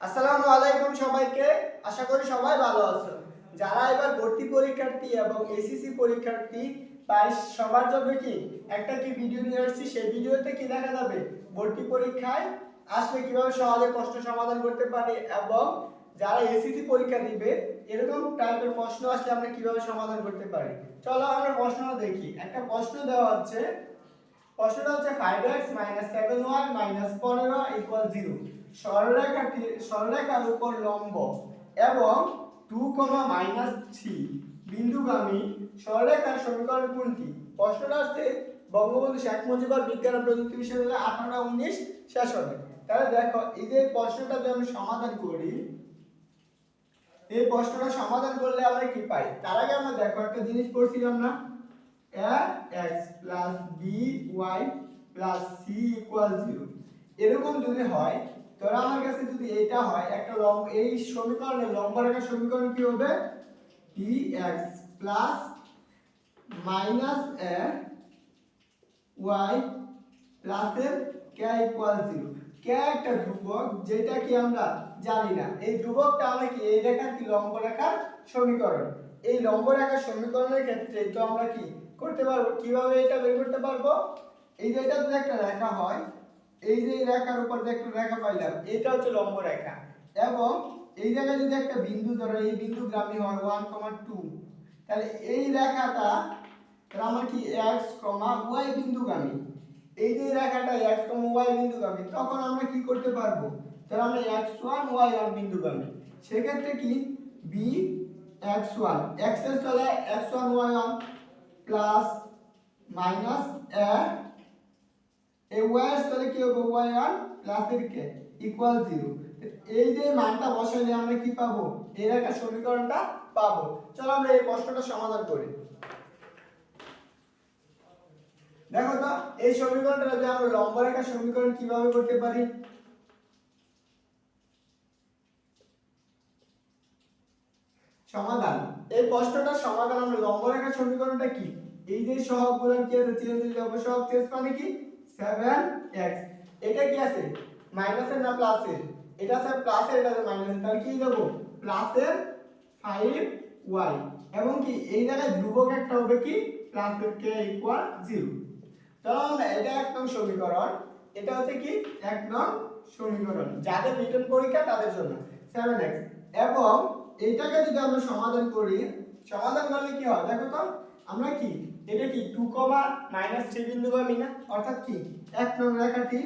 আসসালামু আলাইকুম সবাইকে। আশা করি সবাই ভালো আছো। যারা এবার ভর্তি পরীক্ষার্থী এবং এসএসসি পরীক্ষার্থী তাই সবার জন্য কি একটা ভিডিও নিয়ে আসছি। সেই ভিডিওতে কি দেখা যাবে ভর্তি পরীক্ষায় আসলে কিভাবে সহজে প্রশ্ন সমাধান করতে পারে এবং যারা এসএসসি পরীক্ষা দিবে এরকম টাইপের প্রশ্ন আসলে আমরা কিভাবে সমাধান করতে পারি। চলো আমরা প্রশ্নটা দেখি। একটা প্রশ্ন দেওয়া হচ্ছে, প্রশ্নটা হচ্ছে 5x - 7y - 15 = 0। সরলরেখার উপর লম্ব এবং 2, -3 বিন্দুগামী সরলরেখার সমীকরণ কোনটি? প্রশ্নটা হচ্ছে বঙ্গবন্ধু শেখ মুজিবুর বিজ্ঞান ও প্রযুক্তি বিশ্ববিদ্যালয় 18-19 সেশনে। তাহলে দেখো এই যে প্রশ্নটা যদি আমি সমাধান করি, এই প্রশ্নটা সমাধান করলে আমরা কি পাই? তার আগে আমরা দেখো একটা জিনিস পড়ছিলাম না, ax + by + c = 0। এরকম যদি হয় তাহলে আমার কাছে যদি এটা হয় একটা লম্ব, এই সমীকরণের লম্ব রেখার সমীকরণ কি হবে? dx + -y + k = 0। k একটা ধ্রুবক যেটা কি আমরা জানি না। এই ধ্রুবকটা আমরা কি এই রেখার কি লম্ব রেখার সমীকরণ। এই লম্ব রেখার সমীকরণের ক্ষেত্রে তো আমরা কি করতে পারবো, কিভাবে এটা বের করতে পারবো? এই যে এটা যদি একটা রেখা হয়, এই যে এই রেখার উপর যে একটা রেখা পাইলাম, এটা হচ্ছে লম্ব রেখা এবং এই জায়গায় যদি একটা বিন্দু ধরো, এই বিন্দুগামী হয় 1, 2, তাহলে এই রেখাটা তাহলে আমরা কি x, y বিন্দুগামী। এই যে রেখাটা x, y বিন্দুগামী, তখন আমরা কি করতে পারবো? তাহলে আমরা x1, y1 বিন্দুগামী। সেক্ষেত্রে কি b x1 x এর তলে x1 y1 plus minus a, এই y এর তলে কি হবে y1 প্লাস এর k ইকুয়াল 0। এই যে মানটা বসাইলে আমরা কি পাবো? এই রেখার সমীকরণটা পাবো। চলো আমরা এই প্রশ্নটা সমাধান করি। দেখো তো এই সমীকরণটা যদি আমরা লম্ব রেখার সমীকরণ কিভাবে করতে পারি। সমাধান, এই প্রশ্নটার সমাধান আমরা লম্ব রেখার সমীকরণটা কি, এই যে সহগগুলো কি আছে চেঞ্জ হয়ে যাবে, সহগ চেঞ্জ মানে কি 7x, এটা কি আছে মাইনাসের না প্লাসের? এটা আছে প্লাসের, এটা আছে মাইনাসের, তাহলে কি দেব প্লাসের 5y এবং কি এই জায়গায় ধ্রুবক একটা হবে কি প্লাসের k = 0। তাহলে আমরা এটা এক নং সমীকরণ, এটা হচ্ছে কি এক নং সমীকরণ যাদের রিটেন পরীক্ষা তাদের জন্য 7x। এবং এইটাকে যদি আমরা সমাধান করি, সমাধান করলে কি হয় দেখো তো, আমরা কি এটা কি 2, -3 বিন্দুগামী না, অর্থাৎ কি এক নং রেখাটি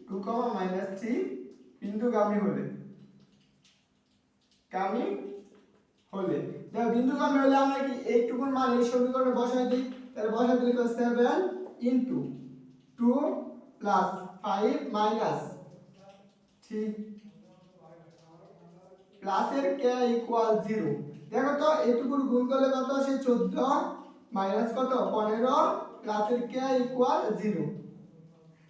2, -3 বিন্দুগামী হলে বিন্দুগামী হলে আমরা কি এইটুকুর মান এই সমীকরণে বসাই দিই। তাহলে বসাই দিলে 7 * 2 + 5 - 3 প্লাসের k = 0। দেখো তো এইটুকুর গুণ করলে কত আসে 14 মাইনাস কত 15 প্লাসের k = 0।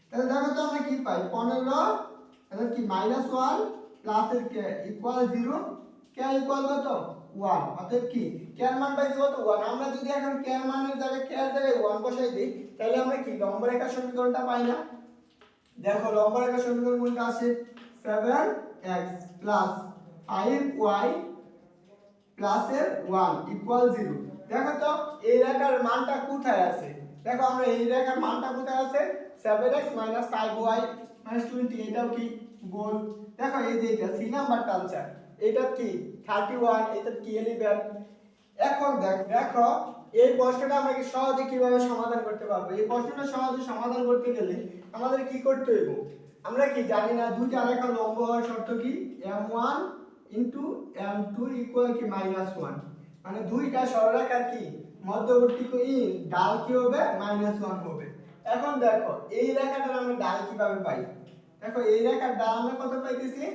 তাহলে দেখো তো আমরা কি পাই 15, তাহলে কি -1 প্লাসের k = 0, k = কত 1, অতএব কি k এর মান পাইছি কত 1। আমরা যদি এখন k এর মানের জায়গায় k এর জায়গায় 1 বসাই দেই তাহলে আমরা কি লম্ব রেখার সমীকরণটা পাই না। দেখো লম্ব রেখার সমীকরণ কোনটা আসে 7x + 5y প্লাসের 1 = 0। দেখো তো এই রেখার মানটা কোথায় আছে, দেখো আমরা এই রেখার মানটা কোথায় আছে 7x - 5y - 20, এটাও কি গোল। দেখো এই যে এটা 3 নাম্বারটা আনসার, এটা কি 31, এটা কি 11। এখন দেখো এই প্রশ্নটা আমরা কি সহজে কিভাবে সমাধান করতে পারবো। এই প্রশ্নটা সহজে সমাধান করতে গেলে আমাদের কি করতে হইব, আমরা কি জানি না দুইটা রেখা লম্ব হওয়ার শর্ত কি m1 * m2 = কি -1, মানে দুইটা সরলরেখার কি মধ্যবর্তী ঢাল কি হবে -1 হবে। এখন দেখো এই রেখাটার আমরা ঢাল কিভাবে পাই। দেখো এই রেখার ঢাল আমরা কত পাইতেছি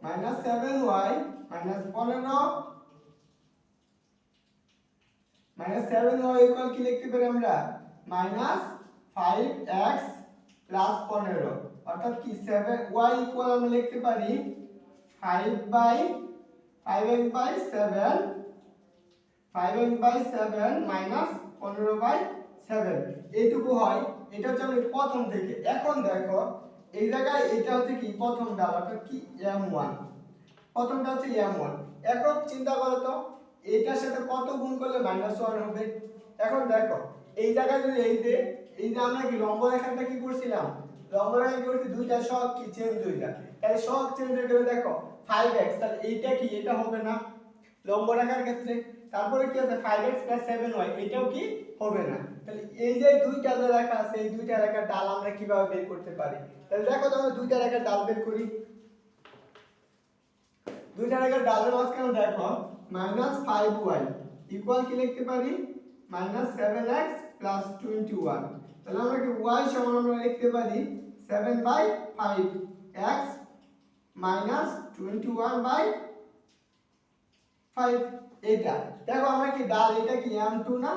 -7y - 15 -7y = কি লিখতে পারি আমরা -5x + 15, অর্থাৎ কি 7y = আমরা লিখতে পারি 5/7 5x/7 মাইনাস 15/7 এইটুকু হয়। এটা হচ্ছে আমাদের প্রথম থেকে। এখন দেখো এই জায়গায় এটা হচ্ছে কি প্রথম ডাল অর্থাৎ কি m1, প্রথমটা হচ্ছে m1। এখন চিন্তা করো তো এটার সাথে কত গুণ করলে -1 হবে। এখন দেখো এই জায়গায় যদি এই যে আমরা কি লম্ব রেখাটা কি করছিলাম, লম্ব রেখা কি করছি দুইটা সহগ কি চেঞ্জ হয়ে যায়, তাহলে সহগ চেঞ্জ হয়ে গেলে দেখো 5x, তাহলে এইটা কি এটা হবে না লম্ব রেখার ক্ষেত্রে। তারপরে কি আছে 5x + 7y, এটাও কি হবে না। তাহলে এই যে দুইটা যে রেখা আছে এই দুইটা রেখার ডাল আমরা কিভাবে বের করতে পারি, তাহলে দেখো তো আমরা দুইটা রেখার ডাল বের করি। দুইটা রেখার ডালের মাঝখানে দেখো -5y ইকুয়াল কি লিখতে পারি -7x + 21। তাহলে আমরা কি y সমান আমরা লিখতে পারি 7/5x - 21/5। এটা দেখো আমরা কি ডাল এটা কি m2 না,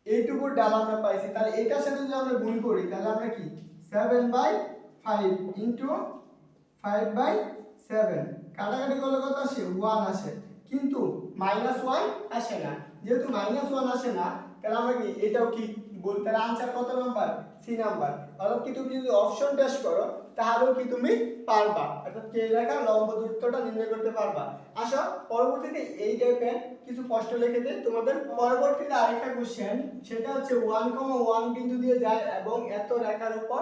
এইটুকুর ডাল আমরা পাইছি। তাহলে এটার সাথে যদি আমরা গুণ করি তাহলে আমরা কি 7/5 * 5/7 কাটাকাটি করলে কত আসে 1 আসে, কিন্তু -1 আসে না। যেহেতু -1 আসে না তাহলে আমরা কি এটাও কি বলতে, তাহলে आंसर কত নাম্বার সি নাম্বার। অর্থাৎ কি তুমি যদি অপশন টেস্ট করো তাহলেও কি তুমি পারবা, অর্থাৎ কে রেখার লম্ব দূরত্বটা নির্ণয় করতে পারবা। আসো পরবর্তীতে এই টাইপের কিছু প্রশ্ন লিখে দেই তোমাদের। পরবর্তীতে আরেকটা কোশ্চেন, সেটা হচ্ছে 1,1 বিন্দু দিয়ে যায় এবং এত রেখার উপর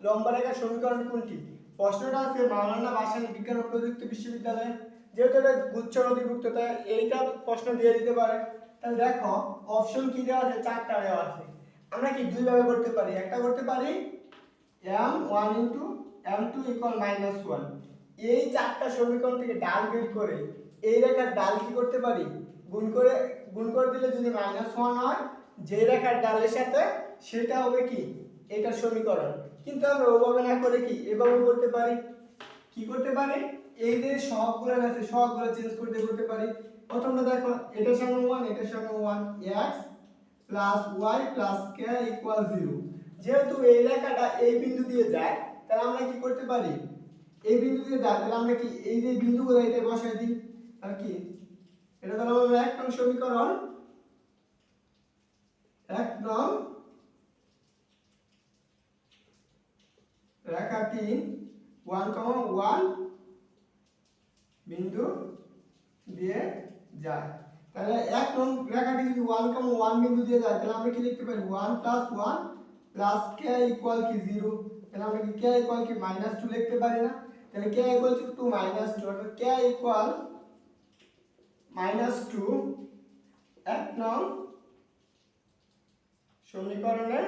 লম্ব রেখার সমীকরণ কোনটি। প্রশ্নটা আছে মাওলানা ভাসানী বিজ্ঞান ও প্রযুক্তি বিশ্ববিদ্যালয়, যেহেতু এটা গুচ্ছ নথিভুক্ত তাই এইটা প্রশ্ন দিয়ে দিতে পারে। তাহলে দেখো অপশন কি দেওয়া আছে, চারটা দেওয়া আছে। আমরা কি দুই ভাবে করতে পারি, একটা করতে পারি m1 * m2 = -1। এই চারটা সমীকরণ থেকে ডাল বের করে এই রেখার ডাল কি করতে পারি গুণ করে দিলে যদি -1 হয় যে রেখার ডালের সাথে সেটা হবে কি এটার সমীকরণ। কিন্তু আমরা ওভাবে না করে কি এভাবে করতে পারি, কি করতে পারি এই যে সহগগুলো আছে সহগগুলো চেঞ্জ করতে পারি। প্রথমটা দেখো এটার সঙ্গে 1 এটার সঙ্গে 1, x + y + k = 0। যেহেতু এই রেখাটা এই বিন্দু দিয়ে যায় তাহলে আমরা কি করতে পারি, এই বিন্দু দিয়ে যায় তাহলে আমরা কি এই যে বিন্দুগুলো এটা বসাই দিই। আর কি এটা তাহলে আমরা 1 নং সমীকরণ, 1 নং রেখাটি 1,1 বিন্দু দিয়ে যায়। তাহলে 1 নং রেখাটি যদি 1,1 বিন্দু দিয়ে যায় তাহলে আমরা কি লিখতে পারি 1 + 1 + k = কি 0। তাহলে আমরা কি k = কি -2 লিখতে পারি না। তাহলে k = 2 -2 অর্থাৎ k = -2 1 নং সমীকরণে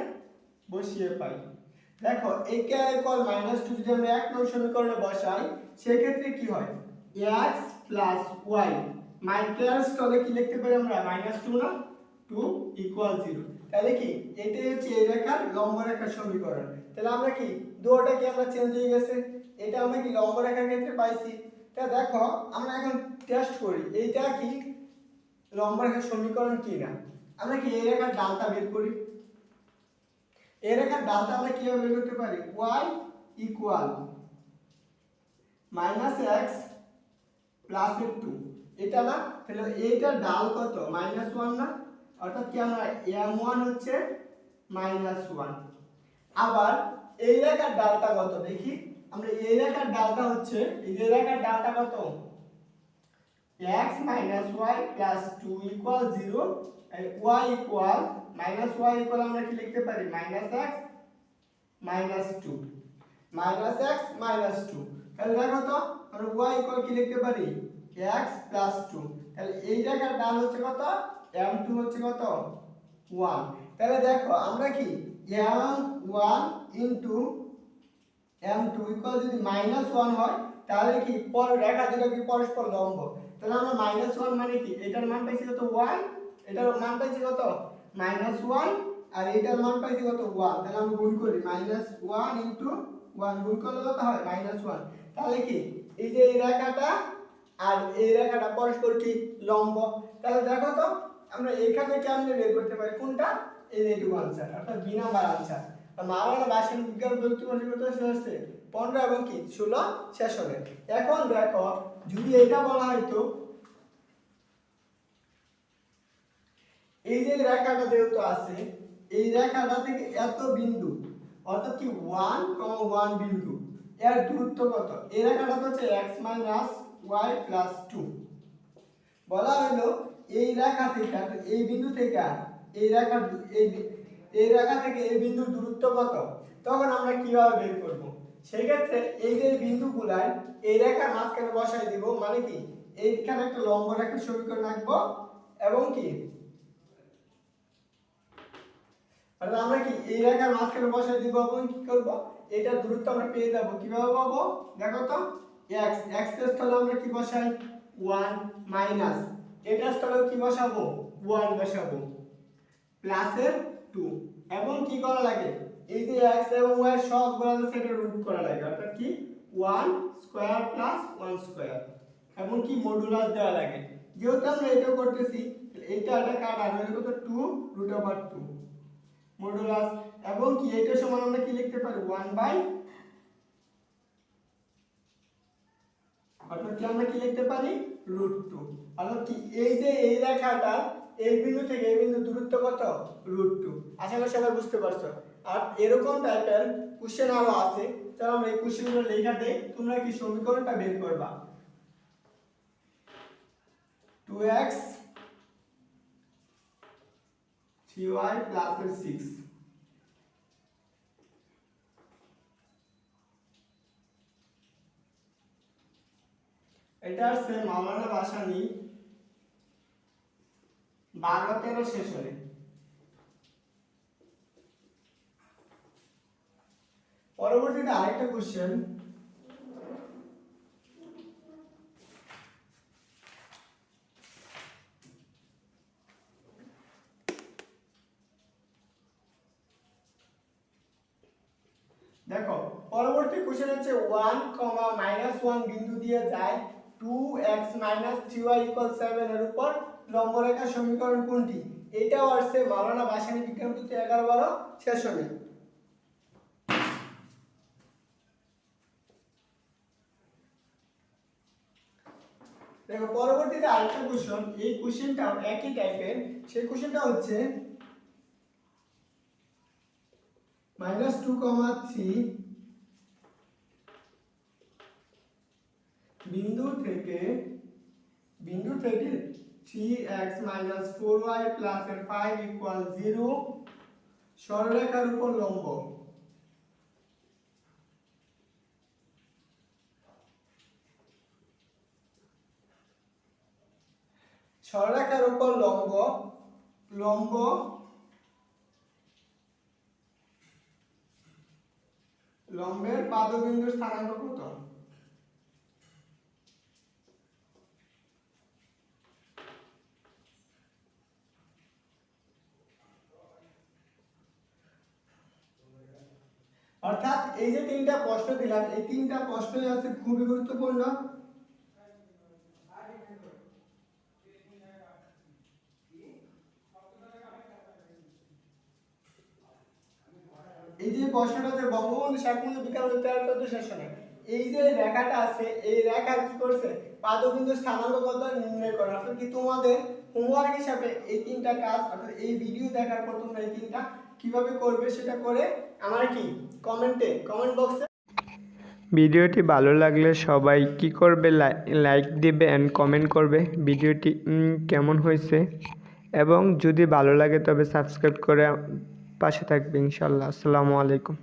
বসিয়ে পাই। দেখো এই k = -2 যদি আমরা 1 নং সমীকরণে বসাই সেই ক্ষেত্রে কি হয় x + y মাইনাস তলে কি লিখতে পারি আমরা -2 না 2 = 0। তাহলে কি এটাই হচ্ছে এই রেখার লম্ব রেখার সমীকরণ। তাহলে আমরা কি দুটোটা কি আমরা চেঞ্জ হয়ে গেছে, এটা আমরা কি লম্ব রেখার ক্ষেত্রে পাইছি। তাহলে দেখো আমরা এখন টেস্ট করি এইটা কি লম্ব রেখার সমীকরণ কি না। আমরা কি এই রেখার ডালটা বের করি। এই রেখার ডালটা আমরা কিভাবে বের করতে পারি, y = -x + 2 এটা না, তাহলে এইটার ডাল কত -1 না, অর্থাৎ কি আমরা m1 হচ্ছে -1। আবার এই রেখার ডালটা কত দেখি আমরা, এই রেখার ডালটা হচ্ছে এই যে রেখার ডালটা কত x - y + 2 = 0, y = আমরা কি লিখতে পারি -x - 2 -x - 2। তাহলে দেখো তো আমরা y = কি লিখতে পারি x + 2। তাহলে এই রেখার ডাল হচ্ছে কত m2 হচ্ছে কত 1। তাহলে দেখো আমরা কি m1 * m2 = যদি -1 হয় তাহলে কি পর রেখা দুটো কি পরস্পর লম্ব। তাহলে আমরা -1 মানে কি এটার মান পাইছি কত 1, এটার মান পাইছি কত -1 আর এটার মান পাইছি কত 1। তাহলে আমরা গুণ করি -1 * 1 গুণ করলে কত হয় -1। তাহলে কি এই যে এই রেখাটা আর এই রেখাটা পরস্পর কি লম্ব। তাহলে দেখো তো আমরা এখানে কেমনে বের করতে পারি কোনটা, এই যে এইটুকু आंसर অর্থাৎ বি নাম্বার आंसर। মাওলানা ভাসানী বিজ্ঞান প্রযুক্তি বিশ্ববিদ্যালয় শেষ হচ্ছে 15 এবং কি 16 সেশনে। এখন দেখো যদি এটা বলা হয়তো এই যে রেখাটা যেহেতু আছে, এই রেখাটা থেকে এত বিন্দু অর্থাৎ কি 1, 1 বিন্দু, এর দূরত্ব কত? এই রেখাটা হচ্ছে x y 2। বলা হলো এই রেখা থেকে এই বিন্দু থেকে এই রেখা এই রেখা থেকে এই বিন্দুর দূরত্ব কত, তখন আমরা কিভাবে বের করব? সেই ক্ষেত্রে এই যে বিন্দুগুলায় এই রেখার মাঝখানে বসাই দিব, মানে কি এইখানে একটা লম্ব রেখার সমীকরণ আঁকবো এবং কি অর্থাৎ আমরা কি এই রেখার মাঝখানে বসাই দিব এবং কি করব, এটার দূরত্ব আমরা পেয়ে যাব। কিভাবে পাবো দেখো তো, x এর স্থলে আমরা কি বসাই 1 মাইনাস এটার স্থলে কি বসাবো 1 বসাবো প্লাস এর 2 এবং কি করা লাগে, এই যে x এবং y সবগুলো সেটা রুট করা লাগে, অর্থাৎ কি 1 স্কয়ার প্লাস 1 স্কয়ার এবং কি মডুলাস দেওয়া লাগে। যেহেতু আমরা এটা করতেছি এটা কাটা হলো কত 2√2 মডুলাস এবং কি এটা সমান আমরা কি লিখতে পারি 1 বাই, অর্থাৎ কি আমরা কি লিখতে পারি √2। অর্থাৎ কি এই যে এই রেখাটা এই বিন্দু থেকে এই বিন্দু দূরত্ব কত √2। আশা করি সবাই বুঝতে পারছো। আর এরকম টাইপের কোশ্চেন আরো আছে, চলো আমরা এই কোশ্চেনগুলো লেখা দেই, তোমরা কি সমীকরণটা বের করবা। 2x 3y প্লাস 6, এটা আছে মাওলানা ভাসানী 12-13 সেশনে। পরবর্তীতে আরেকটা কোশ্চেন, দেখো পরবর্তী কোশ্চেন হচ্ছে 1, -1 বিন্দু দিয়ে যায় 2x 3y 7 এর উপর লম্ব রেখার সমীকরণ কোনটি? এটাও আসছে মাওলানা ভাসানী বিজ্ঞান পুঁথি 11-12 সেশনে। দেখো পরবর্তীতে আরেকটা কোশ্চেন, এই কোশ্চেনটাও একই টাইপের। সেই কোশ্চেনটা হচ্ছে -2, 3 বিন্দু থেকে 3x 4y 5 0 সরলরেখার উপর লম্ব। সরলরেখার উপর লম্বের পাদবিন্দুর স্থানাঙ্ক কত? অর্থাৎ এই যে তিনটা প্রশ্ন দিলাম, এই তিনটা প্রশ্নই আছে খুবই গুরুত্বপূর্ণ। এই যে প্রশ্নটা যে বঙ্গবন্ধু শেখ মুজিবুর বিজ্ঞান 13-14 সেশনে, এই যে রেখাটা আছে এই রেখার কি করছে পাদবিন্দুর স্থানাঙ্ক কত নির্ণয় করা। অর্থাৎ কি তোমাদের হোমওয়ার্ক হিসাবে এই তিনটা কাজ, অর্থাৎ এই ভিডিও দেখার পর তোমরা এই তিনটা কিভাবে করবে সেটা করে আমার কি কমেন্ট বক্সে। ভিডিওটি ভালো লাগলে সবাই কি করবে, লাইক দিবে এন্ড কমেন্ট করবে ভিডিওটি কেমন হয়েছে, এবং যদি ভালো লাগে তবে সাবস্ক্রাইব করে পাশে থাকবে ইনশাআল্লাহ। আসসালামু আলাইকুম।